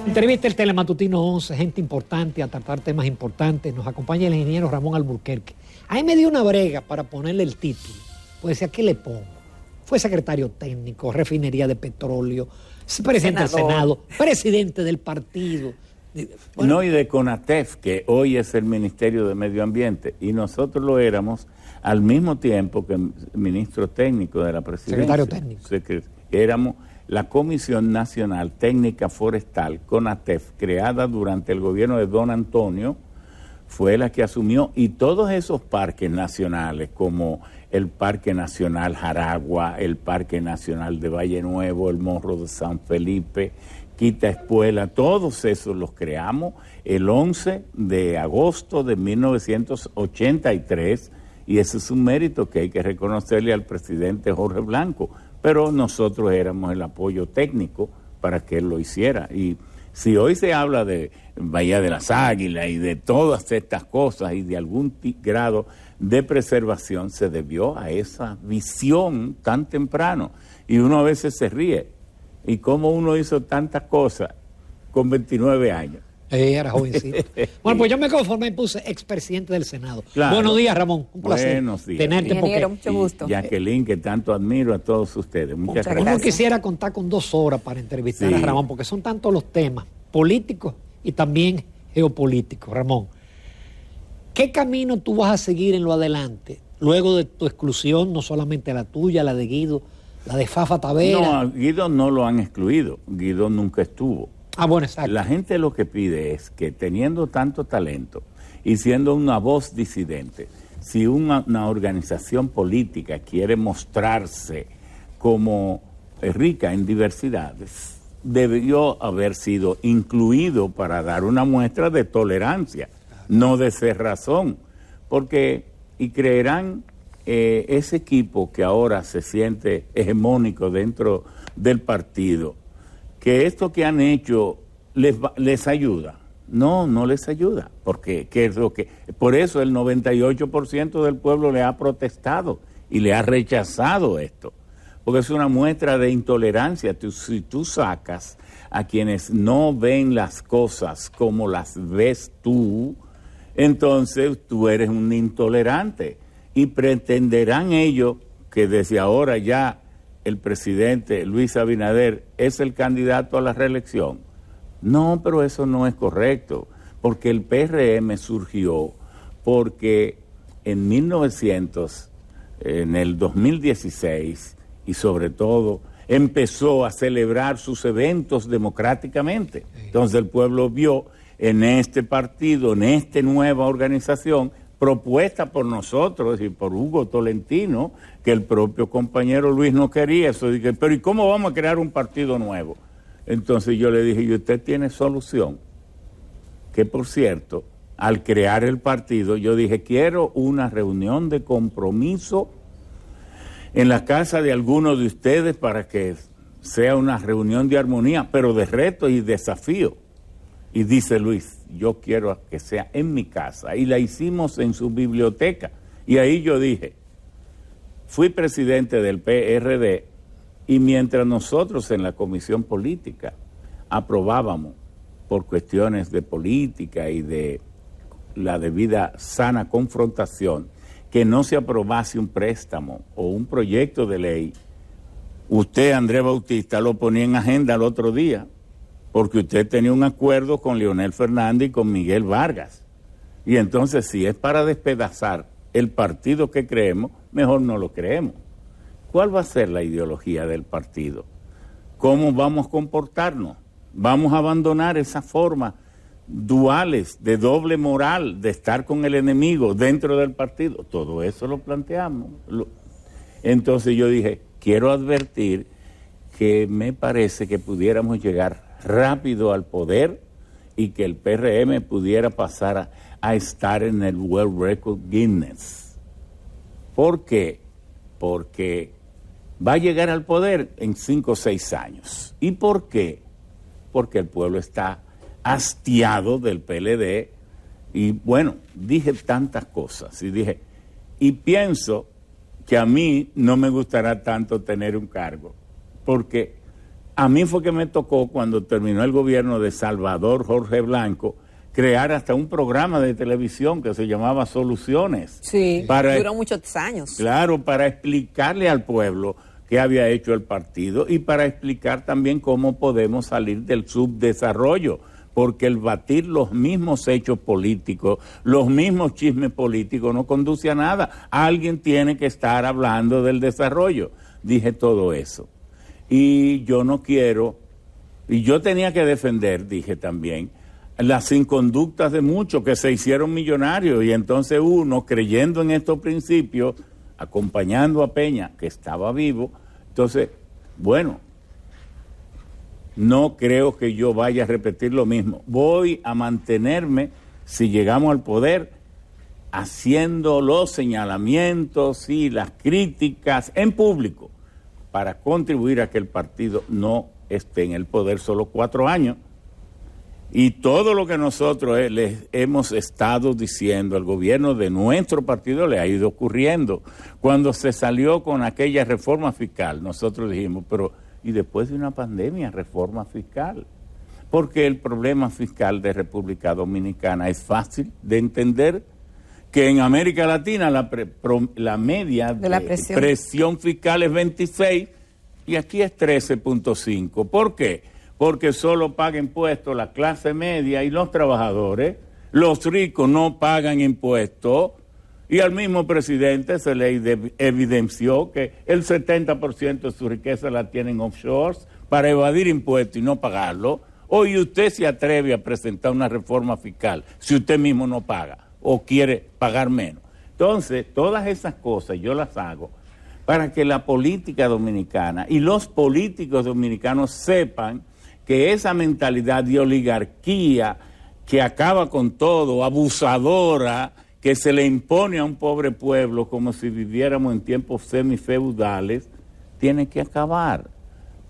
Entrevista el Telematutino 11, gente importante a tratar temas importantes. Nos acompaña el ingeniero Ramón Alburquerque. Ahí me dio una brega para ponerle el título. Pues decía, ¿qué le pongo? Fue secretario técnico, refinería de petróleo, presidente del Senado, presidente del partido. Bueno, no, y de CONATEF, que hoy es el Ministerio de Medio Ambiente, y nosotros lo éramos al mismo tiempo que ministro técnico de la presidencia. Secretario técnico. Éramos la Comisión Nacional Técnica Forestal, CONATEF, creada durante el gobierno de Don Antonio, fue la que asumió, y todos esos parques nacionales, como el Parque Nacional Jaragua, el Parque Nacional de Valle Nuevo, el Morro de San Felipe, Quita Espuela, todos esos los creamos el 11 de agosto de 1983, y ese es un mérito que hay que reconocerle al presidente Jorge Blanco, pero nosotros éramos el apoyo técnico para que él lo hiciera. Y si hoy se habla de Bahía de las Águilas y de todas estas cosas y de algún grado de preservación, se debió a esa visión tan temprano. Y uno a veces se ríe. ¿Y cómo uno hizo tantas cosas con 29 años? Era jovencito. Bueno, pues yo me conformé y puse expresidente del Senado. Claro. Buenos días, Ramón. Un placer Buenos días. tenerte. Ingeniero, Porque mucho gusto. Jacqueline, que tanto admiro a todos ustedes. Muchas Muchas gracias. uno quisiera contar con 2 horas para entrevistar Sí. a Ramón, porque son tantos los temas políticos y también geopolíticos. Ramón, ¿qué camino tú vas a seguir en lo adelante, luego de tu exclusión, no solamente la tuya, la de Guido, la de Fafa Tavera? No, a Guido no lo han excluido. Guido nunca estuvo. Ah, bueno, exacto. La gente lo que pide es que, teniendo tanto talento y siendo una voz disidente, si una organización política quiere mostrarse como rica en diversidades, debió haber sido incluido para dar una muestra de tolerancia, no de cerrazón, porque, y creerán, ese equipo que ahora se siente hegemónico dentro del partido, que esto que han hecho les ayuda. No, no les ayuda, porque ¿qué es lo que? Por eso el 98% del pueblo le ha protestado y le ha rechazado esto, porque es una muestra de intolerancia. Si tú sacas a quienes no ven las cosas como las ves tú, entonces tú eres un intolerante, y pretenderán ellos que desde ahora ya el presidente Luis Abinader es el candidato a la reelección. No, pero eso no es correcto, porque el PRM surgió porque en el 2016, y sobre todo, empezó a celebrar sus eventos democráticamente. Entonces el pueblo vio en este partido, en esta nueva organización, propuesta por nosotros y por Hugo Tolentino, que el propio compañero Luis no quería eso. Dije, pero ¿y cómo vamos a crear un partido nuevo? Entonces yo le dije, ¿y usted tiene solución? Que por cierto, al crear el partido, yo dije, quiero una reunión de compromiso en la casa de alguno de ustedes para que sea una reunión de armonía, pero de reto y desafío. Y dice Luis, yo quiero que sea en mi casa. Y la hicimos en su biblioteca. Y ahí yo dije, fui presidente del PRD, y mientras nosotros en la Comisión Política aprobábamos por cuestiones de política y de la debida sana confrontación, que no se aprobase un préstamo o un proyecto de ley, usted, Andrés Bautista, lo ponía en agenda el otro día, porque usted tenía un acuerdo con Leonel Fernández y con Miguel Vargas. Y entonces, si es para despedazar el partido que creemos, mejor no lo creemos. ¿Cuál va a ser la ideología del partido? ¿Cómo vamos a comportarnos? ¿Vamos a abandonar esa forma duales, de doble moral, de estar con el enemigo dentro del partido? Todo eso lo planteamos. Entonces yo dije, quiero advertir que me parece que pudiéramos llegar rápido al poder y que el PRM pudiera pasar a estar en el World Record Guinness. ¿Por qué? Porque va a llegar al poder en 5 o 6 años. ¿Y por qué? Porque el pueblo está hastiado del PLD. Y bueno, dije tantas cosas y pienso que a mí no me gustará tanto tener un cargo, porque A mí fue que me tocó, cuando terminó el gobierno de Salvador Jorge Blanco, crear hasta un programa de televisión que se llamaba Soluciones. Sí, duró muchos años. Claro, para explicarle al pueblo qué había hecho el partido y para explicar también cómo podemos salir del subdesarrollo, porque el batir los mismos hechos políticos, los mismos chismes políticos no conduce a nada. Alguien tiene que estar hablando del desarrollo. Dije todo eso. Y yo no quiero, y yo tenía que defender, dije también, las inconductas de muchos que se hicieron millonarios, y entonces uno, creyendo en estos principios, acompañando a Peña, que estaba vivo, entonces, bueno, no creo que yo vaya a repetir lo mismo. Voy a mantenerme, si llegamos al poder, haciendo los señalamientos y las críticas en público para contribuir a que el partido no esté en el poder solo 4 años. Y todo lo que nosotros les hemos estado diciendo al gobierno de nuestro partido le ha ido ocurriendo. Cuando se salió con aquella reforma fiscal, nosotros dijimos, pero ¿y después de una pandemia, reforma fiscal? Porque el problema fiscal de República Dominicana es fácil de entender, que en América Latina la media de presión fiscal es 26 y aquí es 13.5. ¿Por qué? Porque solo paga impuestos la clase media y los trabajadores. Los ricos no pagan impuestos. Y al mismo presidente se le evidenció que el 70% de su riqueza la tienen offshores para evadir impuestos y no pagarlo. Hoy usted se atreve a presentar una reforma fiscal si usted mismo no paga o quiere pagar menos. Entonces, todas esas cosas yo las hago para que la política dominicana y los políticos dominicanos sepan que esa mentalidad de oligarquía que acaba con todo, abusadora, que se le impone a un pobre pueblo como si viviéramos en tiempos semifeudales, tiene que acabar.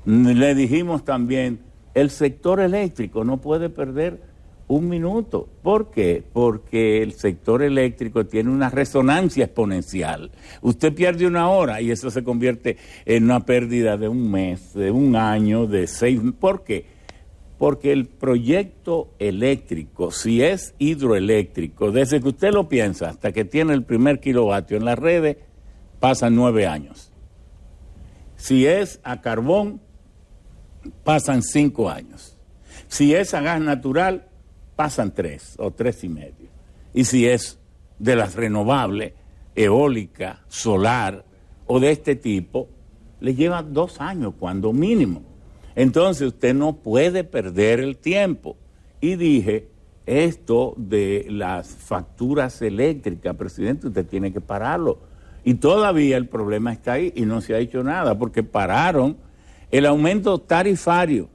Le dijimos también, el sector eléctrico no puede perder un minuto. ¿Por qué? Porque el sector eléctrico tiene una resonancia exponencial. Usted pierde 1 hora y eso se convierte en una pérdida de 1 mes, de 1 año, de 6 meses. ¿Por qué? Porque el proyecto eléctrico, si es hidroeléctrico, desde que usted lo piensa hasta que tiene el primer kilovatio en las redes, pasan 9 años. Si es a carbón, pasan 5 años. Si es a gas natural, pasan 3 o 3 y medio. Y si es de las renovables, eólica, solar o de este tipo, le lleva 2 años cuando mínimo. Entonces usted no puede perder el tiempo. Y dije, esto de las facturas eléctricas, presidente, usted tiene que pararlo. Y todavía el problema está ahí y no se ha hecho nada, porque pararon el aumento tarifario.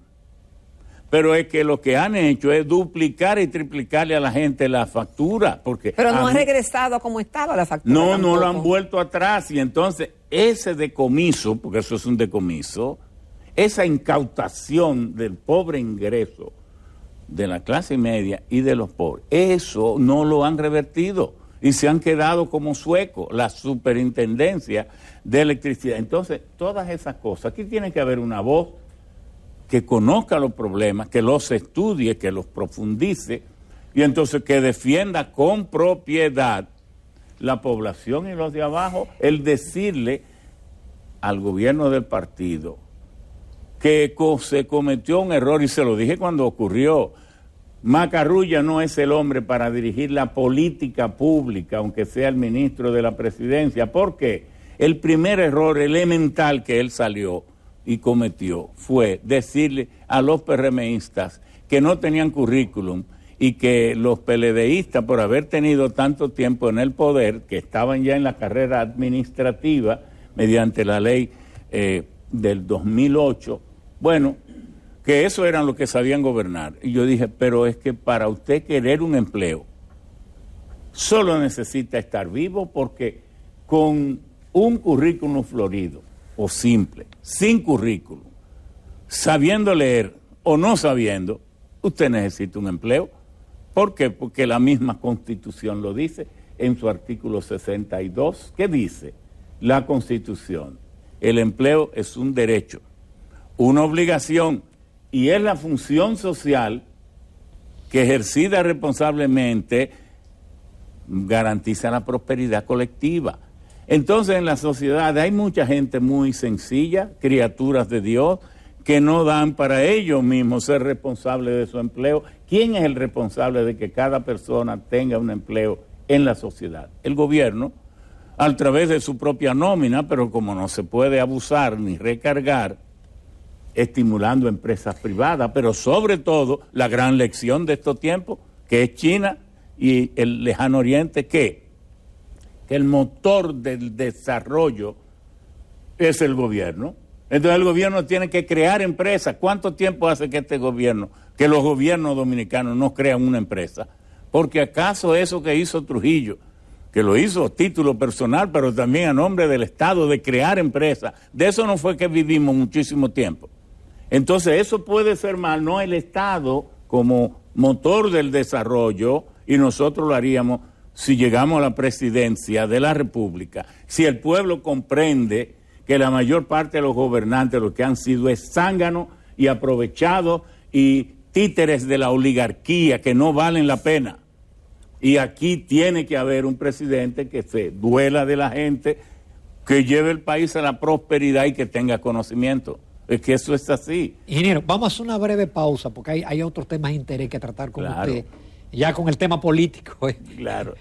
Pero es que lo que han hecho es duplicar y triplicarle a la gente la factura. Pero no ha regresado como estaba la factura. No, tampoco. No lo han vuelto atrás. Y entonces ese decomiso, porque eso es un decomiso, esa incautación del pobre ingreso de la clase media y de los pobres, eso no lo han revertido y se han quedado como suecos, la superintendencia de electricidad. Entonces, todas esas cosas, aquí tiene que haber una voz que conozca los problemas, que los estudie, que los profundice y entonces que defienda con propiedad la población y los de abajo, el decirle al gobierno del partido que se cometió un error, y se lo dije cuando ocurrió. Macarrulla no es el hombre para dirigir la política pública, aunque sea el ministro de la presidencia. ¿Por qué? El primer error elemental que él salió y cometió fue decirle a los PRMistas que no tenían currículum y que los PLDistas, por haber tenido tanto tiempo en el poder, que estaban ya en la carrera administrativa mediante la ley del 2008, bueno, que eso eran los que sabían gobernar. Y yo dije, pero es que para usted querer un empleo, solo necesita estar vivo, porque con un currículum florido o simple, sin currículum, sabiendo leer o no sabiendo, usted necesita un empleo. ¿Por qué? Porque la misma Constitución lo dice en su artículo 62. ¿Qué dice la Constitución? El empleo es un derecho. una obligación, y es la función social que ejercida responsablemente garantiza la prosperidad colectiva. Entonces en la sociedad hay mucha gente muy sencilla, criaturas de Dios, que no dan para ellos mismos ser responsables de su empleo. ¿Quién es el responsable de que cada persona tenga un empleo en la sociedad? El gobierno, a través de su propia nómina, pero como no se puede abusar ni recargar, estimulando empresas privadas, pero sobre todo la gran lección de estos tiempos, que es China y el lejano oriente, que el motor del desarrollo es el gobierno. Entonces el gobierno tiene que crear empresas. ¿Cuánto tiempo hace que que los gobiernos dominicanos no crean una empresa? Porque acaso eso que hizo Trujillo, que lo hizo a título personal, pero también a nombre del Estado, de crear empresas, de eso no fue que vivimos muchísimo tiempo. Entonces eso puede ser mal, no el Estado como motor del desarrollo, y nosotros lo haríamos si llegamos a la presidencia de la República, si el pueblo comprende que la mayor parte de los gobernantes lo que han sido es zánganos y aprovechados y títeres de la oligarquía que no valen la pena. Y aquí tiene que haber un presidente que se duela de la gente, que lleve el país a la prosperidad y que tenga conocimiento. Es que eso es así. Ingeniero, vamos a hacer una breve pausa porque hay otros temas de interés que tratar con usted, ya con el tema político. Claro.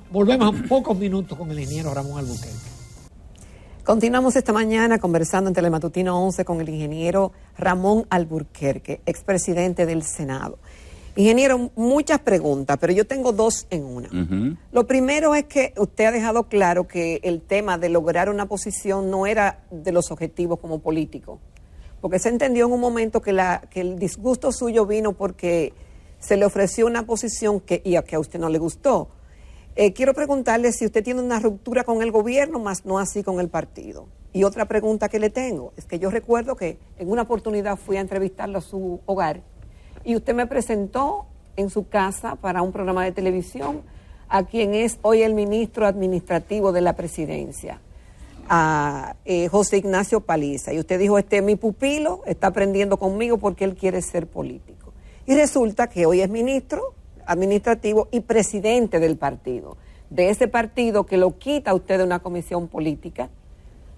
Volvemos en pocos minutos con el ingeniero Ramón Alburquerque. Continuamos esta mañana conversando en Telematutino 11 con el ingeniero Ramón Alburquerque, expresidente del Senado. Ingeniero, muchas preguntas, pero yo tengo dos en una. Lo primero es que usted ha dejado claro que el tema de lograr una posición no era de los objetivos como político, porque se entendió en un momento que el disgusto suyo vino porque se le ofreció una posición y a que a usted no le gustó. Quiero preguntarle si usted tiene una ruptura con el gobierno, más no así con el partido. Y otra pregunta que le tengo es que yo recuerdo que en una oportunidad fui a entrevistarlo a su hogar y usted me presentó en su casa para un programa de televisión a quien es hoy el ministro administrativo de la presidencia, a José Ignacio Paliza. Y usted dijo, mi pupilo está aprendiendo conmigo porque él quiere ser político. Y resulta que hoy es ministro administrativo y presidente del partido, de ese partido que lo quita a usted de una comisión política,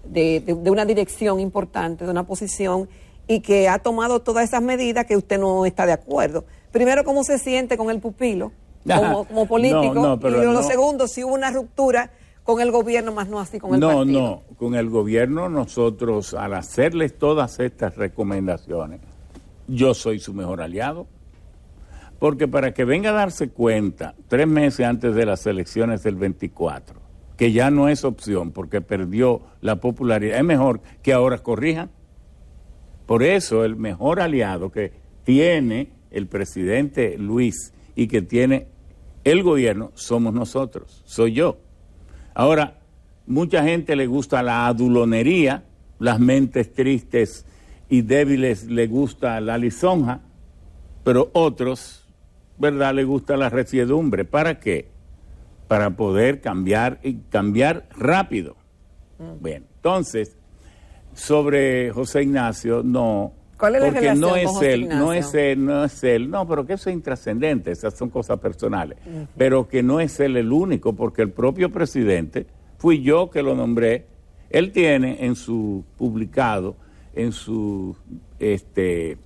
de una dirección importante, de una posición, y que ha tomado todas esas medidas que usted no está de acuerdo. Primero, ¿cómo se siente con el pupilo como político? Y lo segundo, si hubo una ruptura con el gobierno, más no así con el partido. No, con el gobierno nosotros, al hacerles todas estas recomendaciones, yo soy su mejor aliado. Porque para que venga a darse cuenta, 3 meses antes de las elecciones del 24, que ya no es opción porque perdió la popularidad, es mejor que ahora corrijan. Por eso el mejor aliado que tiene el presidente Luis y que tiene el gobierno somos nosotros, soy yo. Ahora, mucha gente le gusta la adulonería, las mentes tristes y débiles le gusta la lisonja, pero otros, ¿verdad?, le gusta la resiedumbre. ¿Para qué? Para poder cambiar y cambiar rápido. Bien, entonces, sobre José Ignacio, no. ¿Cuál es la relación no con es José él, Ignacio? no es él, pero que eso es intrascendente, esas son cosas personales. Pero que no es él el único, porque el propio presidente, fui yo que lo nombré, él tiene en su publicado, en su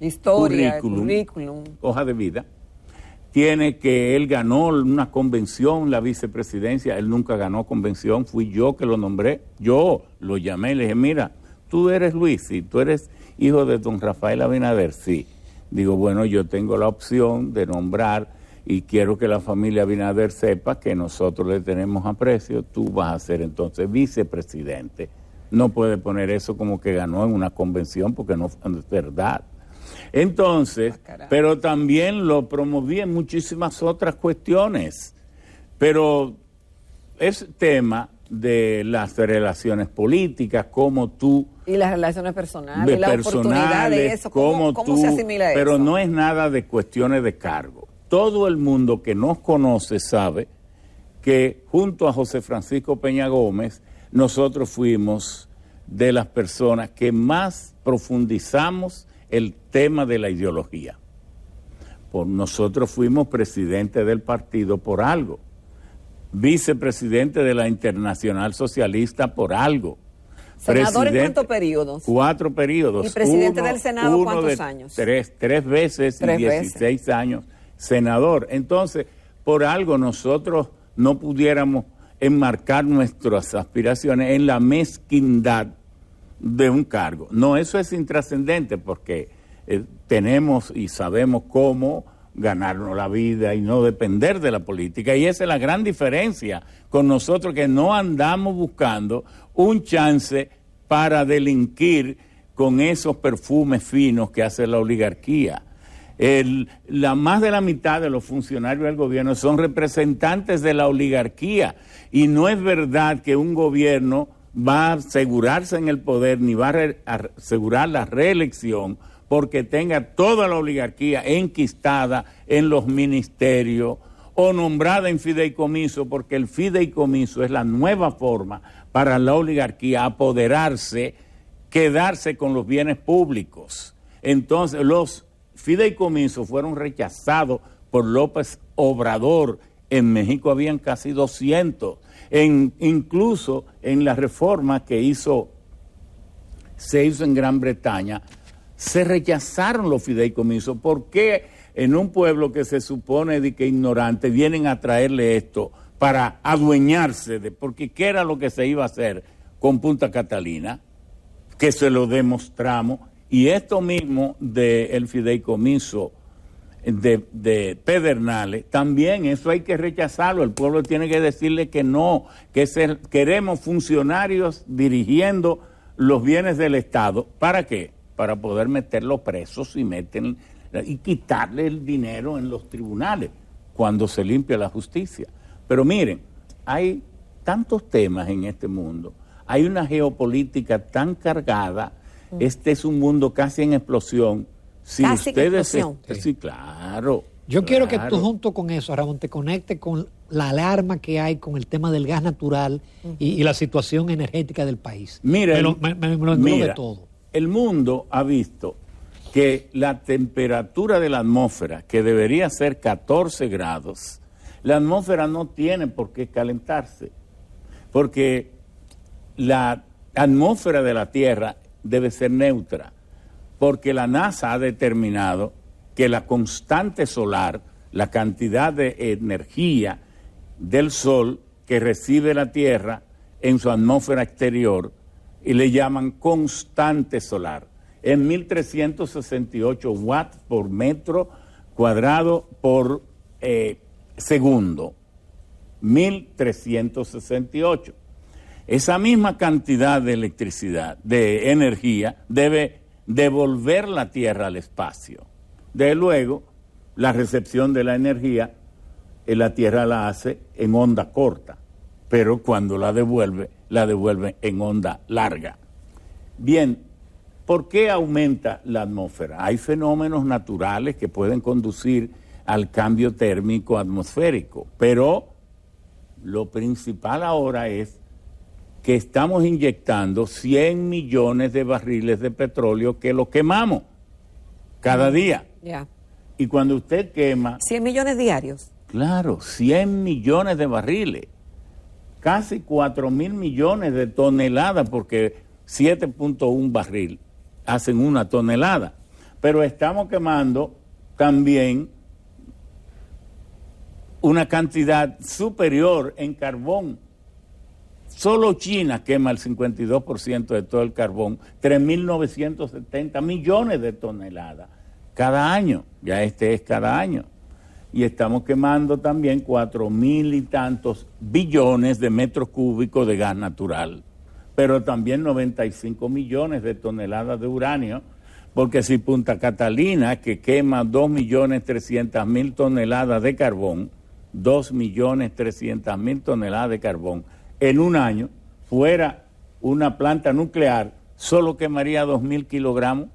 historia, currículum, hoja de vida, tiene que él ganó una convención, la vicepresidencia, él nunca ganó convención, fui yo que lo nombré, yo lo llamé y le dije, mira, tú eres Luis, sí, tú eres hijo de don Rafael Abinader, sí. Digo, bueno, yo tengo la opción de nombrar y quiero que la familia Abinader sepa que nosotros le tenemos aprecio, tú vas a ser entonces vicepresidente. No puede poner eso como que ganó en una convención porque no es verdad. Entonces, pero también lo promoví en muchísimas otras cuestiones. Pero es tema de las relaciones políticas, como tú... Y las relaciones personales, la oportunidad de eso, ¿cómo se asimila eso? Pero no es nada de cuestiones de cargo. Todo el mundo que nos conoce sabe que junto a José Francisco Peña Gómez, nosotros fuimos de las personas que más profundizamos el tema de la ideología. Nosotros fuimos presidente del partido por algo, vicepresidente de la Internacional Socialista por algo. ¿Senador en cuántos periodos? 4 periodos. ¿Y presidente del Senado cuántos años? Tres veces y 16 años senador. Entonces, por algo nosotros no pudiéramos enmarcar nuestras aspiraciones en la mezquindad de un cargo. No, eso es intrascendente porque tenemos y sabemos cómo ganarnos la vida y no depender de la política. Y esa es la gran diferencia con nosotros, que no andamos buscando un chance para delinquir con esos perfumes finos que hace la oligarquía. Más de la mitad de los funcionarios del gobierno son representantes de la oligarquía, y no es verdad que un gobierno va a asegurarse en el poder ni va a asegurar la reelección porque tenga toda la oligarquía enquistada en los ministerios o nombrada en fideicomiso, porque el fideicomiso es la nueva forma para la oligarquía apoderarse, quedarse con los bienes públicos. Entonces, los fideicomisos fueron rechazados por López Obrador. En México habían casi 200. Incluso en la reforma que se hizo en Gran Bretaña, se rechazaron los fideicomisos. ¿Por qué en un pueblo que se supone de que ignorante vienen a traerle esto para adueñarse de? Porque ¿qué era lo que se iba a hacer con Punta Catalina? Que se lo demostramos. Y esto mismo del fideicomiso de Pedernales, también eso hay que rechazarlo. El pueblo tiene que decirle que no, queremos funcionarios dirigiendo los bienes del Estado. ¿Para qué? Para poder meterlos presos y quitarle el dinero en los tribunales cuando se limpia la justicia. Pero miren, hay tantos temas en este mundo, hay una geopolítica tan cargada. Este es un mundo casi en explosión. Si casi ustedes en explosión. Sí, claro. Yo quiero que tú, junto con eso, Ramón, te conectes con la alarma que hay con el tema del gas natural y la situación energética del país. Mira, me lo englobe todo. El mundo ha visto que la temperatura de la atmósfera, que debería ser 14 grados, la atmósfera no tiene por qué calentarse, porque la atmósfera de la Tierra debe ser neutra, porque la NASA ha determinado que la constante solar, la cantidad de energía del Sol que recibe la Tierra en su atmósfera exterior, y le llaman constante solar, es 1368 watts por metro cuadrado por segundo. 1368. Esa misma cantidad de electricidad, de energía, debe devolver la Tierra al espacio. De luego, la recepción de la energía, la Tierra la hace en onda corta, pero cuando la devuelve en onda larga. Bien, ¿por qué aumenta la atmósfera? Hay fenómenos naturales que pueden conducir al cambio térmico atmosférico, pero lo principal ahora es que estamos inyectando 100 millones de barriles de petróleo que lo quemamos cada día. Y cuando usted quema... 100 millones diarios. Claro, 100 millones de barriles. Casi 4.000 millones de toneladas, porque 7.1 barril hacen 1 tonelada. Pero estamos quemando también una cantidad superior en carbón. Solo China quema el 52% de todo el carbón, 3.970 millones de toneladas cada año. Ya este es cada año. Y estamos quemando también 4.000 y tantos billones de metros cúbicos de gas natural, pero también 95 millones de toneladas de uranio, porque si Punta Catalina, que quema 2.300.000 toneladas de carbón, 2.300.000 toneladas de carbón, en un año, fuera una planta nuclear, solo quemaría 2.000 kilogramos.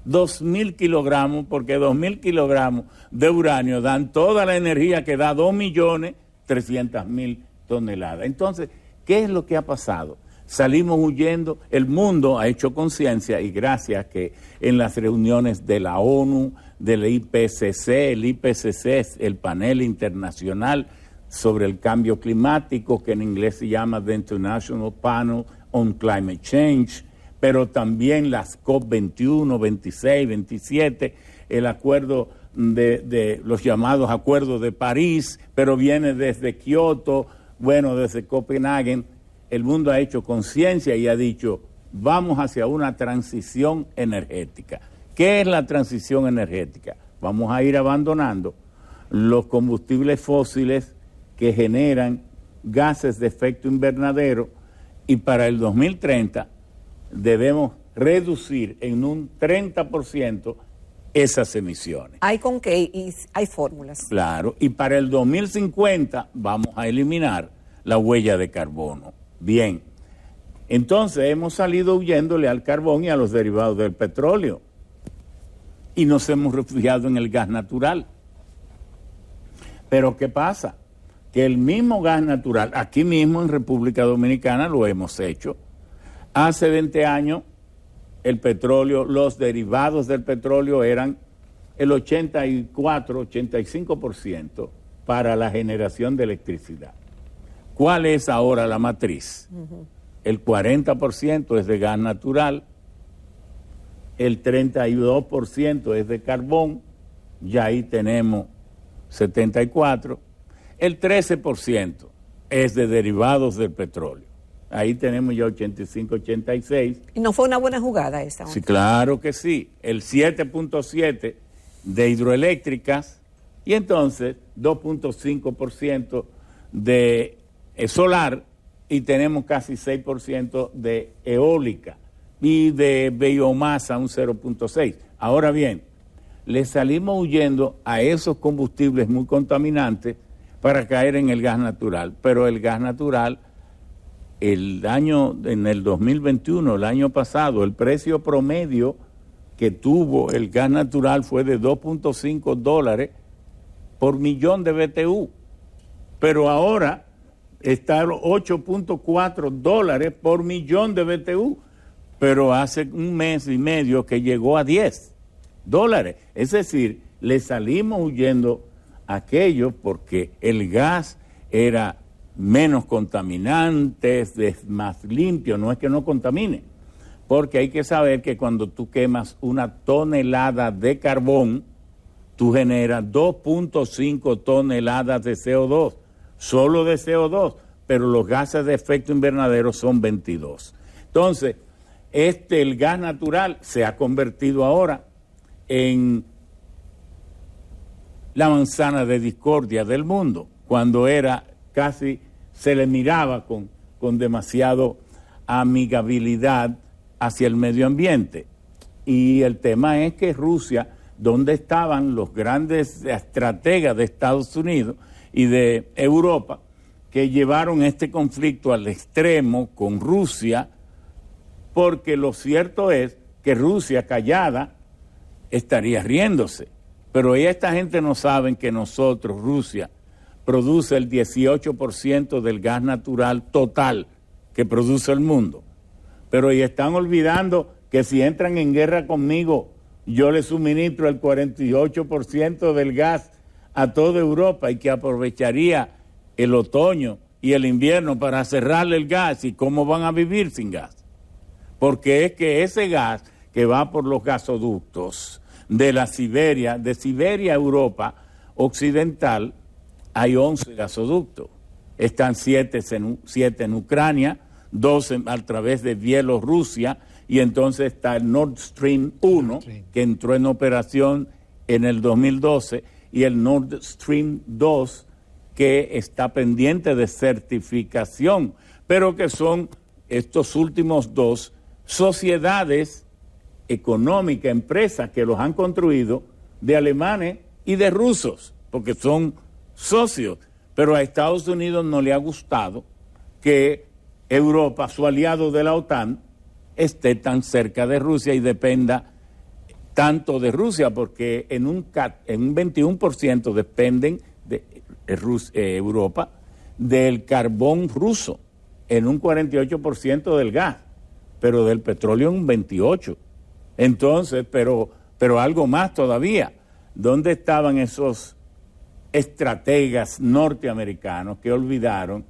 2.000 kilogramos, porque 2.000 kilogramos de uranio dan toda la energía que da 2.300.000 toneladas. Entonces, ¿qué es lo que ha pasado? salimos huyendo. El mundo ha hecho conciencia y gracias que en las reuniones de la ONU, del IPCC, el IPCC es el panel internacional sobre el cambio climático, que en inglés se llama The International Panel on Climate Change, pero también las COP21, 26, 27, el acuerdo de los llamados acuerdos de París, pero viene desde Kioto, bueno, desde Copenhague. El mundo ha hecho conciencia y ha dicho, vamos hacia una transición energética. ¿Qué es la transición energética? Vamos a ir abandonando los combustibles fósiles que generan gases de efecto invernadero y para el 2030 debemos reducir en un 30% esas emisiones. ¿Hay con qué? Y hay fórmulas. Claro, y para el 2050 vamos a eliminar la huella de carbono. Bien, entonces hemos salido huyéndole al carbón y a los derivados del petróleo y nos hemos refugiado en el gas natural. Pero ¿qué pasa? Que el mismo gas natural, aquí mismo en República Dominicana lo hemos hecho. Hace 20 años el petróleo, los derivados del petróleo eran el 84, 85% para la generación de electricidad. ¿Cuál es ahora la matriz? El 40% es de gas natural, el 32% es de carbón, ya ahí tenemos 74%, el 13% es de derivados del petróleo. Ahí tenemos ya 85, 86. ¿Y no fue una buena jugada esta? Sí, claro que sí. El 7.7 de hidroeléctricas y entonces 2.5% de solar y tenemos casi 6% de eólica y de biomasa un 0.6. Ahora bien, le salimos huyendo a esos combustibles muy contaminantes para caer en el gas natural, pero el gas natural en el 2021, el año pasado, el precio promedio que tuvo el gas natural fue de $2.5 por millón de BTU, pero ahora está a $8.4 por millón de BTU, pero hace un mes y medio que llegó a $10. Es decir, le salimos huyendo a aquello porque el gas era menos contaminantes, más limpio, no es que no contamine, porque hay que saber que cuando tú quemas una tonelada de carbón, tú generas 2.5 toneladas de CO2, solo de CO2, pero los gases de efecto invernadero son 22. Entonces, el gas natural se ha convertido ahora en la manzana de discordia del mundo, cuando era casi se le miraba con demasiado amigabilidad hacia el medio ambiente. Y el tema es que Rusia, ¿dónde estaban los grandes estrategas de Estados Unidos y de Europa que llevaron este conflicto al extremo con Rusia? Porque lo cierto es que Rusia, callada, estaría riéndose. Pero esta gente no sabe que nosotros, Rusia, produce el 18% del gas natural total que produce el mundo. Pero y están olvidando que si entran en guerra conmigo, yo les suministro el 48% del gas a toda Europa y que aprovecharía el otoño y el invierno para cerrarle el gas. ¿Y cómo van a vivir sin gas? Porque es que ese gas que va por los gasoductos de Siberia a Europa occidental, hay 11 gasoductos. Están 7 en Ucrania, 2 a través de Bielorrusia, y entonces está el Nord Stream 1, que entró en operación en el 2012, y el Nord Stream 2, que está pendiente de certificación, pero que son estos últimos dos sociedades económicas, empresas que los han construido de alemanes y de rusos, porque son socios, pero a Estados Unidos no le ha gustado que Europa, su aliado de la OTAN, esté tan cerca de Rusia y dependa tanto de Rusia, porque en un 21% dependen de Europa del carbón ruso. en un 48% del gas, pero del petróleo en un 28%. Entonces, pero algo más todavía. ¿Dónde estaban esos estrategas norteamericanos que olvidaron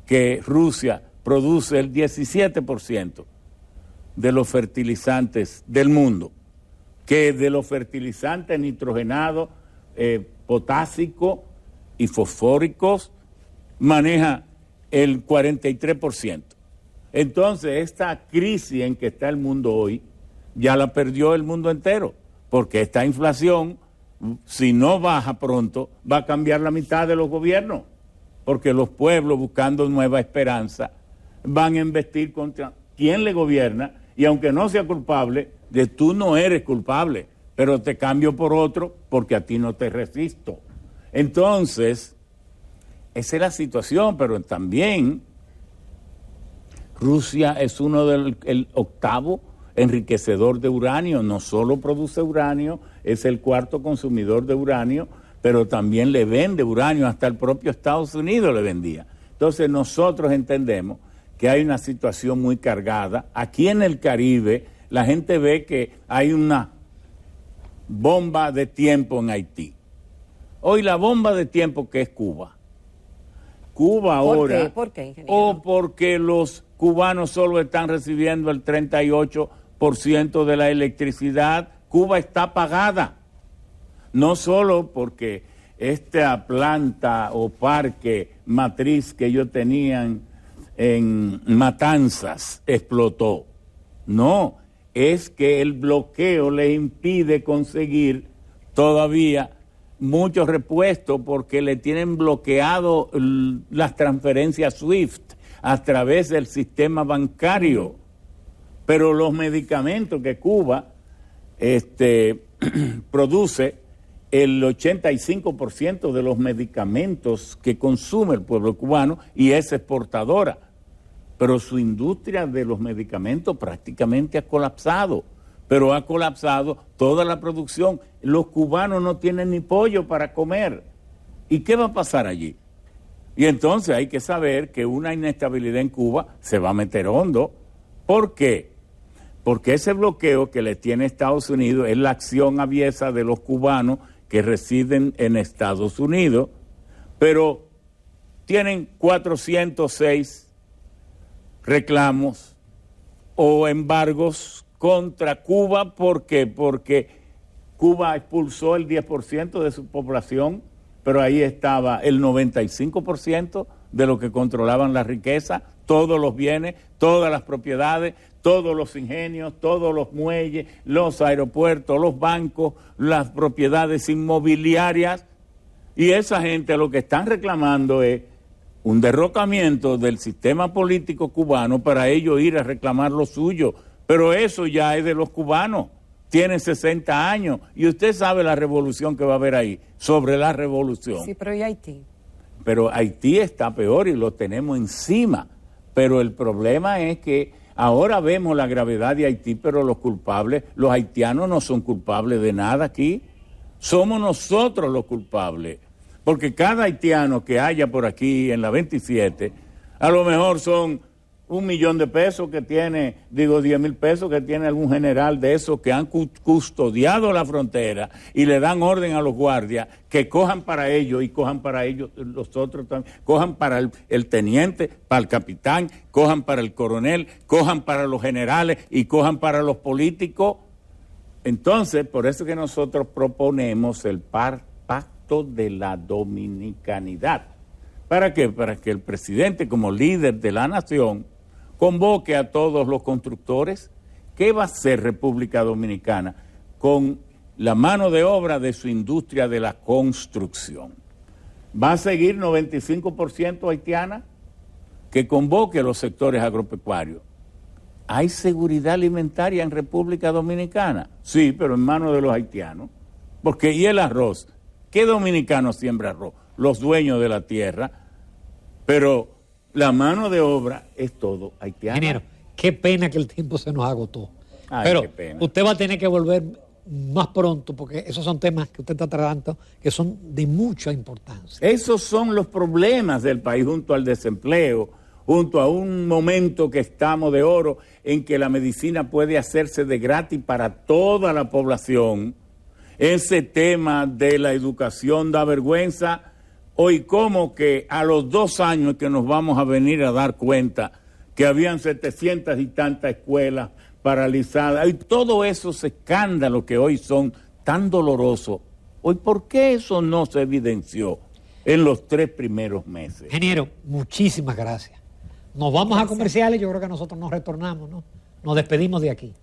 que Rusia produce el 17% de los fertilizantes del mundo, que de los fertilizantes nitrogenados, potásicos y fosfóricos maneja el 43%? Entonces, esta crisis en que está el mundo hoy, ya la perdió el mundo entero, porque esta inflación, si no baja pronto, va a cambiar la mitad de los gobiernos, porque los pueblos, buscando nueva esperanza, van a investir contra quien le gobierna, y aunque no sea culpable, tú no eres culpable, pero te cambio por otro porque a ti no te resisto. Entonces, esa es la situación, pero también Rusia es el octavo enriquecedor de uranio, no solo produce uranio, es el cuarto consumidor de uranio, pero también le vende uranio, hasta el propio Estados Unidos le vendía. Entonces nosotros entendemos que hay una situación muy cargada. Aquí en el Caribe la gente ve que hay una bomba de tiempo en Haití. Hoy la bomba de tiempo que es Cuba. Cuba ahora... ¿Por qué, ingeniero? O porque los cubanos solo están recibiendo el 38% de la electricidad. Cuba está apagada. No solo porque esta planta o parque matriz que ellos tenían en Matanzas explotó. No, es que el bloqueo le impide conseguir todavía muchos repuestos porque le tienen bloqueado las transferencias SWIFT a través del sistema bancario. Pero los medicamentos que Cuba produce, el 85% de los medicamentos que consume el pueblo cubano, y es exportadora, pero su industria de los medicamentos prácticamente ha colapsado, pero ha colapsado toda la producción. Los cubanos no tienen ni pollo para comer. ¿Y qué va a pasar allí? Y entonces hay que saber que una inestabilidad en Cuba se va a meter hondo. ¿Por qué? Porque ese bloqueo que le tiene Estados Unidos es la acción aviesa de los cubanos que residen en Estados Unidos, pero tienen 406 reclamos o embargos contra Cuba. ¿Por qué? Porque Cuba expulsó el 10% de su población, pero ahí estaba el 95% de lo que controlaban la riqueza, todos los bienes, todas las propiedades, todos los ingenios, todos los muelles, los aeropuertos, los bancos, las propiedades inmobiliarias. Y esa gente lo que están reclamando es un derrocamiento del sistema político cubano para ellos ir a reclamar lo suyo. Pero eso ya es de los cubanos. Tienen 60 años y usted sabe la revolución que va a haber ahí, sobre la revolución. Sí, pero ¿y Haití? Pero Haití está peor y lo tenemos encima. Pero el problema es que ahora vemos la gravedad de Haití, pero los culpables, los haitianos no son culpables de nada aquí. Somos nosotros los culpables. Porque cada haitiano que haya por aquí en la 27, a lo mejor son $1,000,000 que tiene, 10,000 pesos que tiene algún general de esos que han custodiado la frontera y le dan orden a los guardias que cojan para ellos y cojan para ellos los otros también, cojan para el teniente, para el capitán, cojan para el coronel, cojan para los generales y cojan para los políticos. Entonces, por eso que nosotros proponemos el pacto de la dominicanidad. ¿Para qué? Para que el presidente, como líder de la nación, convoque a todos los constructores. ¿Qué va a hacer República Dominicana con la mano de obra de su industria de la construcción? ¿Va a seguir 95% haitiana? Que convoque a los sectores agropecuarios. ¿Hay seguridad alimentaria en República Dominicana? Sí, pero en manos de los haitianos. Porque ¿y el arroz? ¿Qué dominicano siembra arroz? Los dueños de la tierra, pero la mano de obra es todo haitiana. Ingeniero, qué pena que el tiempo se nos agotó. Ay, pero qué pena. usted va a tener que volver más pronto, porque esos son temas que usted está tratando que son de mucha importancia. Esos son los problemas del país junto al desempleo, junto a un momento que estamos de oro en que la medicina puede hacerse de gratis para toda la población. Ese tema de la educación da vergüenza. Hoy como que a los 2 años que nos vamos a venir a dar cuenta que habían 700 y tantas escuelas paralizadas, y todos esos escándalos que hoy son tan dolorosos. Hoy, ¿por qué eso no se evidenció en los 3 primeros meses? Ingeniero, muchísimas gracias. Nos vamos a comerciales, yo creo que nosotros nos retornamos, ¿no? Nos despedimos de aquí.